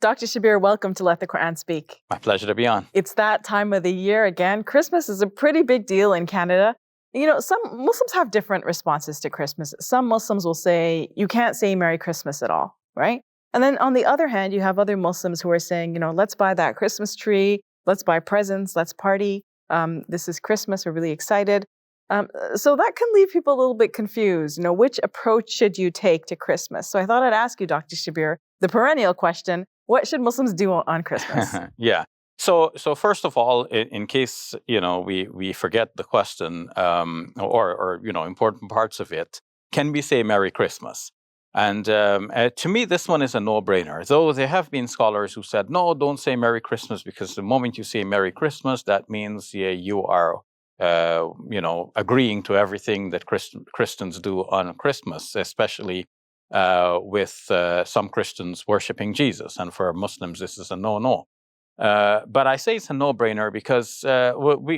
Dr. Shabir, welcome to Let the Quran Speak. My pleasure to be on. It's that time of the year again. Christmas is a pretty big deal in Canada. You know, some Muslims have different responses to Christmas. Some Muslims will say, you can't say Merry Christmas at all, right? And then on the other hand, you have other Muslims who are saying, you know, let's buy that Christmas tree, let's buy presents, let's party. This is Christmas, we're really excited. So that can leave people a little bit confused. You know, which approach should you take to Christmas? So I thought I'd ask you, Dr. Shabir, the perennial question, what should Muslims do on Christmas? Yeah. So first of all, in case, we forget the question or important parts of it, can we say Merry Christmas? And to me, this one is a no-brainer. Though there have been scholars who said, no, don't say Merry Christmas, because the moment you say Merry Christmas, that means you are, agreeing to everything that Christians do on Christmas, especially with some Christians worshiping Jesus. And for Muslims, this is a no-no. But I say it's a no-brainer because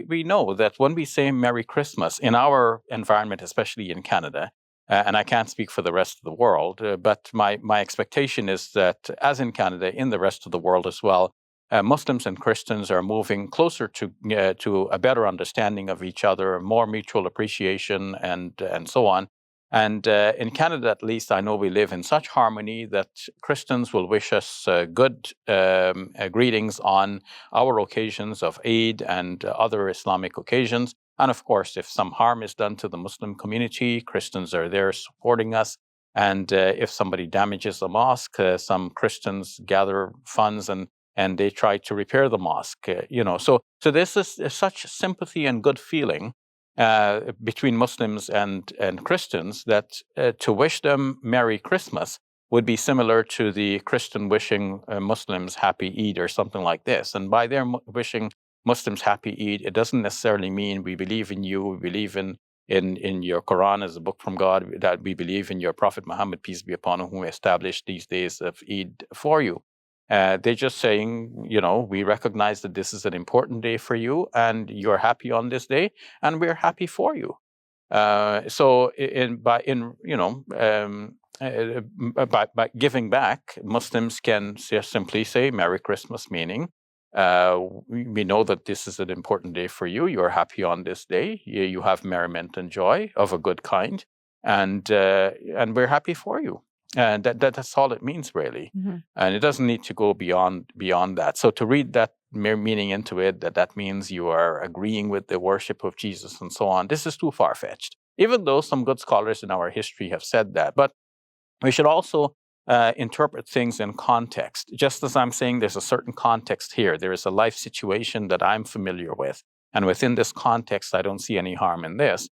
we know that when we say Merry Christmas in our environment, especially in Canada, and I can't speak for the rest of the world, but my expectation is that, as in Canada, in the rest of the world as well, Muslims and Christians are moving closer to a better understanding of each other, more mutual appreciation, and so on. And in Canada, at least, I know we live in such harmony that Christians will wish us good greetings on our occasions of Eid and other Islamic occasions. And of course, if some harm is done to the Muslim community, Christians are there supporting us. And if somebody damages a mosque, some Christians gather funds and they try to repair the mosque. So this is such sympathy and good feeling between Muslims and Christians that to wish them Merry Christmas would be similar to the Christian wishing Muslims Happy Eid or something like this. And by their wishing Muslims Happy Eid, it doesn't necessarily mean we believe in you, we believe in your Quran as a book from God, that we believe in your Prophet Muhammad, peace be upon him, who established these days of Eid for you. They're just saying, we recognize that this is an important day for you and you're happy on this day and we're happy for you. So by giving back, Muslims can simply say Merry Christmas, meaning we know that this is an important day for you. You're happy on this day. You have merriment and joy of a good kind, and we're happy for you. And that's all it means, really. Mm-hmm. And it doesn't need to go beyond that. So to read that mere meaning into it, that means you are agreeing with the worship of Jesus and so on, this is too far-fetched. Even though some good scholars in our history have said that. But we should also interpret things in context. Just as I'm saying there's a certain context here, there is a life situation that I'm familiar with. And within this context, I don't see any harm in this.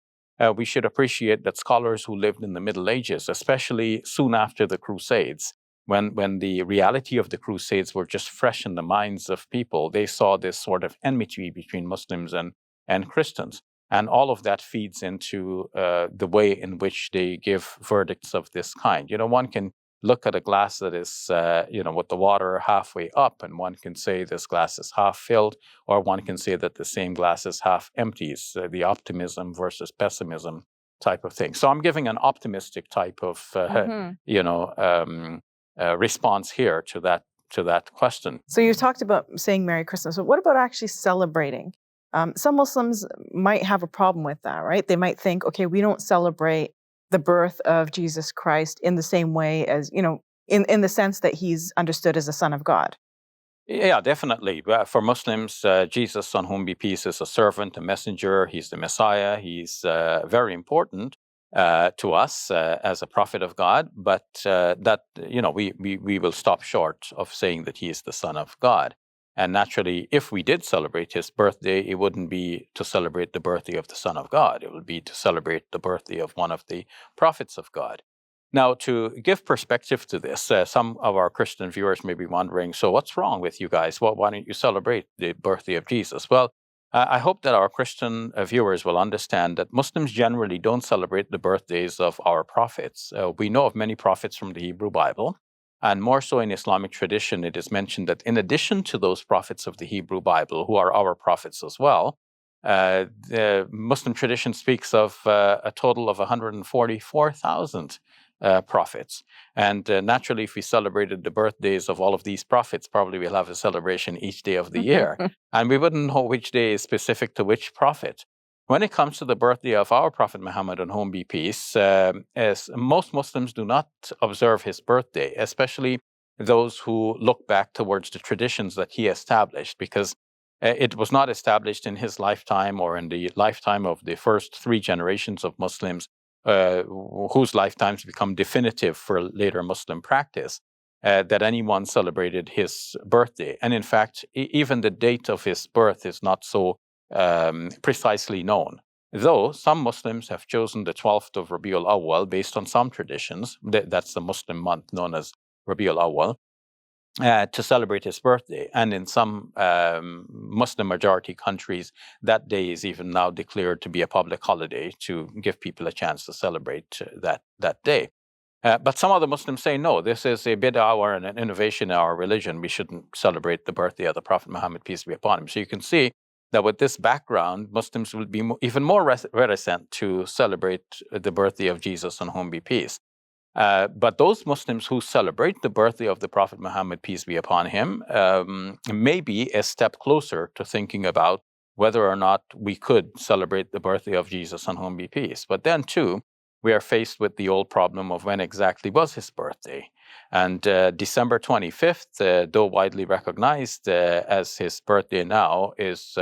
We should appreciate that scholars who lived in the Middle Ages, especially soon after the Crusades, when the reality of the Crusades were just fresh in the minds of people, they saw this sort of enmity between Muslims and Christians. And all of that feeds into the way in which they give verdicts of this kind. One can look at a glass that is, with the water halfway up, and one can say this glass is half filled, or one can say that the same glass is half empty. It's the optimism versus pessimism type of thing. So I'm giving an optimistic type of, response here to that question. So you talked about saying Merry Christmas. So what about actually celebrating? Some Muslims might have a problem with that, right? They might think, okay, we don't celebrate the birth of Jesus Christ in the same way as, in the sense that he's understood as the Son of God. Yeah, definitely. For Muslims, Jesus, on whom be peace, is a servant, a messenger. He's the Messiah. He's very important to us as a prophet of God. But we will stop short of saying that he is the Son of God. And naturally, if we did celebrate his birthday, it wouldn't be to celebrate the birthday of the Son of God. It would be to celebrate the birthday of one of the prophets of God. Now, to give perspective to this, some of our Christian viewers may be wondering, so what's wrong with you guys? Well, why don't you celebrate the birthday of Jesus? Well, I hope that our Christian viewers will understand that Muslims generally don't celebrate the birthdays of our prophets. We know of many prophets from the Hebrew Bible. And more so in Islamic tradition, it is mentioned that in addition to those prophets of the Hebrew Bible, who are our prophets as well, the Muslim tradition speaks of a total of 144,000 prophets. And naturally, if we celebrated the birthdays of all of these prophets, probably we'll have a celebration each day of the year. And we wouldn't know which day is specific to which prophet. When it comes to the birthday of our Prophet Muhammad, on whom be peace, as most Muslims do not observe his birthday, especially those who look back towards the traditions that he established, because it was not established in his lifetime or in the lifetime of the first 3 generations of Muslims, whose lifetimes become definitive for later Muslim practice, that anyone celebrated his birthday. And in fact, even the date of his birth is not so precisely known. Though some Muslims have chosen the 12th of Rabiul Awwal based on some traditions, that's the Muslim month known as Rabiul Awwal, to celebrate his birthday. And in some Muslim majority countries, that day is even now declared to be a public holiday to give people a chance to celebrate that day. But some other Muslims say, no, this is a bid'ah and an innovation in our religion. We shouldn't celebrate the birthday of the Prophet Muhammad, peace be upon him. So you can see that with this background, Muslims will be even more reticent to celebrate the birthday of Jesus, on whom be peace. But those Muslims who celebrate the birthday of the Prophet Muhammad, peace be upon him, may be a step closer to thinking about whether or not we could celebrate the birthday of Jesus, on whom be peace. But then, too, we are faced with the old problem of when exactly was his birthday. And December 25th, though widely recognized as his birthday now, is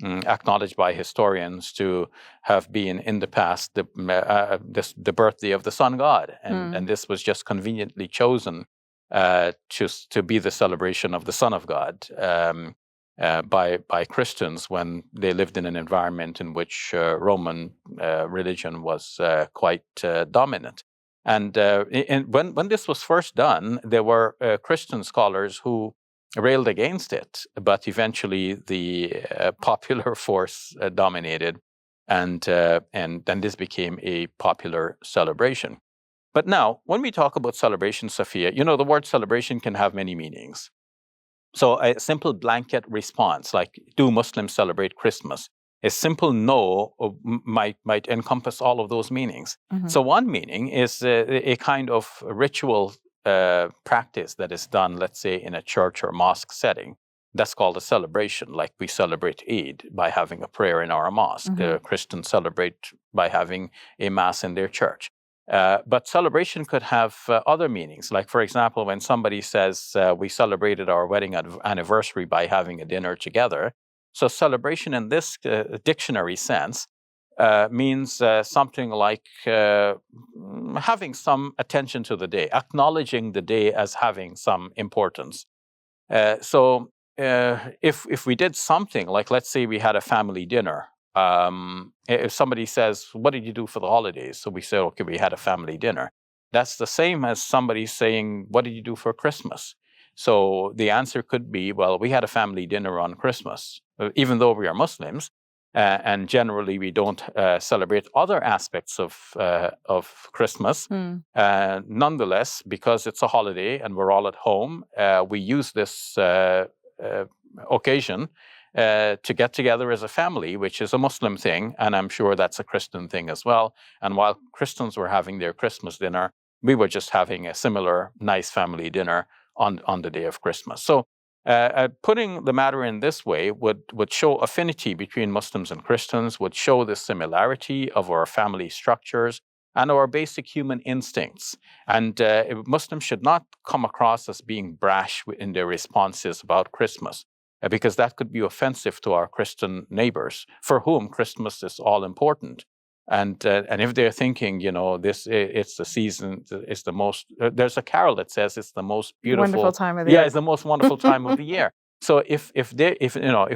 acknowledged by historians to have been in the past the birthday of the sun god. And this was just conveniently chosen to be the celebration of the Son of God by Christians when they lived in an environment in which Roman religion was quite dominant. And when this was first done, there were Christian scholars who railed against it, but eventually the popular force dominated, and then this became a popular celebration. But now, when we talk about celebration, Safiya, the word celebration can have many meanings. So a simple blanket response, like, do Muslims celebrate Christmas? A simple no might encompass all of those meanings. Mm-hmm. So one meaning is a kind of ritual practice that is done, let's say, in a church or mosque setting. That's called a celebration, like we celebrate Eid by having a prayer in our mosque. Mm-hmm. Christians celebrate by having a mass in their church. But celebration could have other meanings. Like, for example, when somebody says, we celebrated our wedding anniversary by having a dinner together. So celebration in this dictionary sense means something like having some attention to the day, acknowledging the day as having some importance. So if we did something like, let's say we had a family dinner, if somebody says, what did you do for the holidays? So we say, okay, we had a family dinner. That's the same as somebody saying, what did you do for Christmas? So the answer could be, well, we had a family dinner on Christmas, even though we are Muslims. And generally, we don't celebrate other aspects of Christmas. Nonetheless, because it's a holiday and we're all at home, we use this occasion to get together as a family, which is a Muslim thing, and I'm sure that's a Christian thing as well. And while Christians were having their Christmas dinner, we were just having a similar nice family dinner on the day of Christmas. So putting the matter in this way would show affinity between Muslims and Christians, would show the similarity of our family structures and our basic human instincts. And Muslims should not come across as being brash in their responses about Christmas, because that could be offensive to our Christian neighbors, for whom Christmas is all important. And if they're thinking, it's the season, it's the most. There's a carol that says it's the most beautiful, wonderful time of the year. Yeah, it's the most wonderful time of the year. So if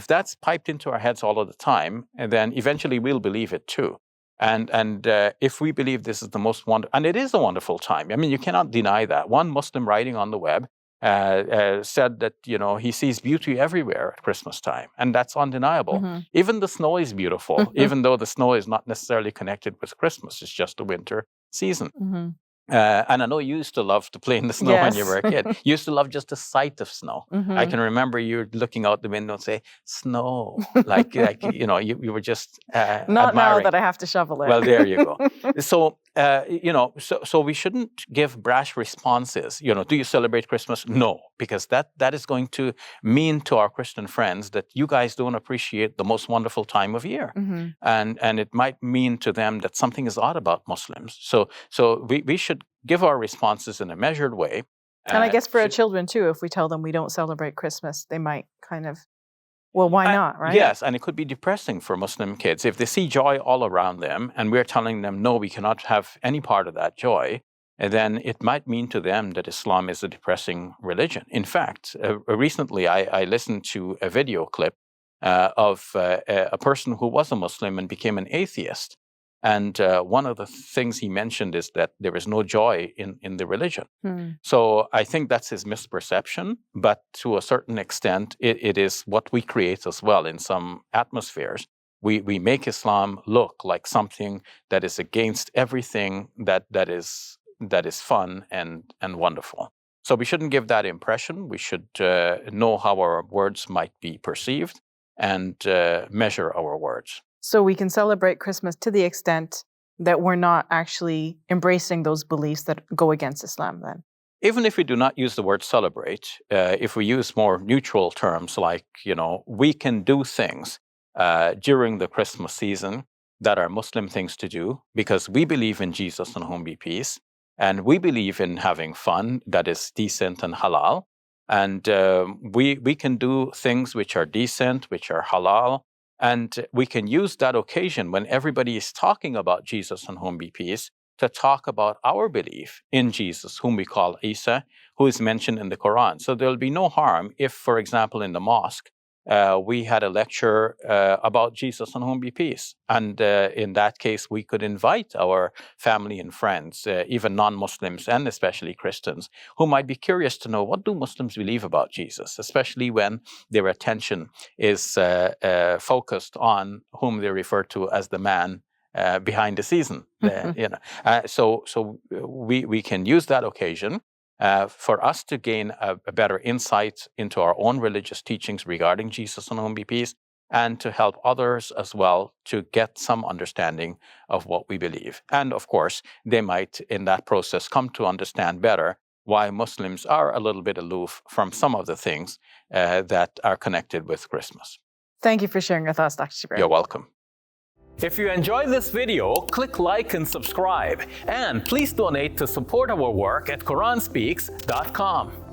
that's piped into our heads all of the time, and then eventually we'll believe it too. And if we believe this is the most wonderful, and it is a wonderful time. I mean, you cannot deny that. One Muslim writing on the web said that he sees beauty everywhere at Christmas time, and that's undeniable. Mm-hmm. Even the snow is beautiful, even though the snow is not necessarily connected with Christmas. It's just the winter season. Mm-hmm. And I know you usused to love to play in the snow when you were a kid. You used to love just the sight of snow. Mm-hmm. I can remember you looking out the window and say, "Snow!" like you were just not admiring. now that I have to shovel it. Well, there you go. So So we shouldn't give brash responses. Do you celebrate Christmas? No, because that is going to mean to our Christian friends that you guys don't appreciate the most wonderful time of year, and it might mean to them that something is odd about Muslims. So we should give our responses in a measured way. And I guess for our children too, if we tell them we don't celebrate Christmas, they might kind of, well, why not, right? Yes, and it could be depressing for Muslim kids. If they see joy all around them and we're telling them, no, we cannot have any part of that joy, and then it might mean to them that Islam is a depressing religion. In fact, recently I listened to a video clip of a person who was a Muslim and became an atheist. And one of the things he mentioned is that there is no joy in the religion. So I think that's his misperception, but to a certain extent, it is what we create as well in some atmospheres. We make Islam look like something that is against everything that is fun and wonderful. So we shouldn't give that impression. We should know how our words might be perceived and measure our words. So we can celebrate Christmas to the extent that we're not actually embracing those beliefs that go against Islam then. Even if we do not use the word celebrate, if we use more neutral terms like, we can do things during the Christmas season that are Muslim things to do because we believe in Jesus, on whom be peace, and we believe in having fun that is decent and halal. And we can do things which are decent, which are halal. And we can use that occasion when everybody is talking about Jesus, on whom be peace, to talk about our belief in Jesus, whom we call Isa, who is mentioned in the Quran. So there'll be no harm if, for example, in the mosque, we had a lecture about Jesus, on whom be peace. And in that case, we could invite our family and friends, even non-Muslims and especially Christians, who might be curious to know, what do Muslims believe about Jesus, especially when their attention is focused on whom they refer to as the man behind the season. So we can use that occasion for us to gain a better insight into our own religious teachings regarding Jesus, on whom be peace, and to help others as well to get some understanding of what we believe. And of course, they might, in that process, come to understand better why Muslims are a little bit aloof from some of the things that are connected with Christmas. Thank you for sharing your thoughts, Dr. Shabir. You're welcome. If you enjoyed this video, click like and subscribe. And please donate to support our work at QuranSpeaks.com.